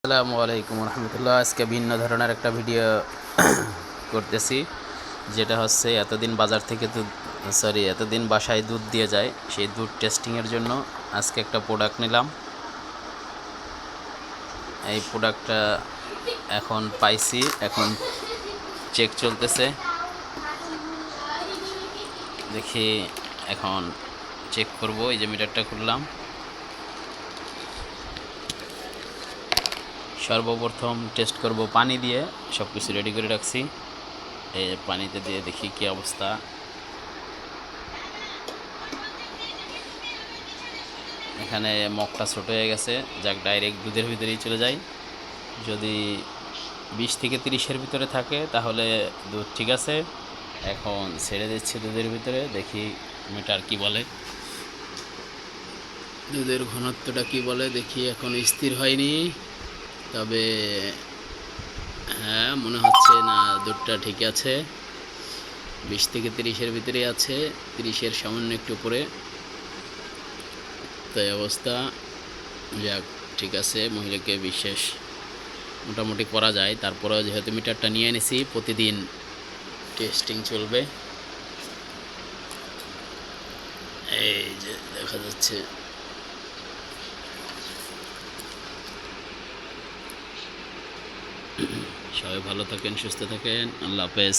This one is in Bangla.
আসসালামু আলাইকুম রহমতুল্লাহ। আজকে ভিন্ন ধরনের একটা ভিডিও করতেছি, যেটা হচ্ছে এতদিন বাজার থেকে এতদিন বাসায় দুধ দিয়ে যায়, সেই দুধ টেস্টিংয়ের জন্য আজকে একটা প্রোডাক্ট নিলাম। এই প্রোডাক্টটা এখন পাইছি, এখন চেক চলতেছে। দেখি এখন চেক করব। এই যে মিটারটা খুললাম, সর্বপ্রথম টেস্ট করব পানি দিয়ে। সব কিছু রেডি করে রাখছি, এই পানিতে দিয়ে দেখি কি অবস্থা। এখানে মগটা ছোট হয়ে গেছে, যাক ডাইরেক্ট দুধের ভিতরেই চলে যায়। যদি 20 থেকে 30-এর ভিতরে থাকে তাহলে দুধ ঠিক আছে। এখন ছেড়ে দিচ্ছি দুধের ভিতরে, দেখি মিটার কি বলে, দুধের ঘনত্বটা কি বলে দেখি। এখন স্থির হয়নি, তবে হ্যাঁ মনে হচ্ছে না দুধটা ঠিক আছে। 20 থেকে 30-এর ভিতরেই আছে, 30-এর সামান্য একটু উপরে। তাই অবস্থা, যাক ঠিক আছে, মহিলাকে বিশ্বাস মোটামুটি করা যায়। তারপরেও যেহেতু মিটারটা নিয়ে এনেছি, প্রতিদিন টেস্টিং চলবে। এই যে দেখা যাচ্ছে, সবাই ভালো থাকেন, সুস্থ থাকেন, আল্লাহ হাফেজ।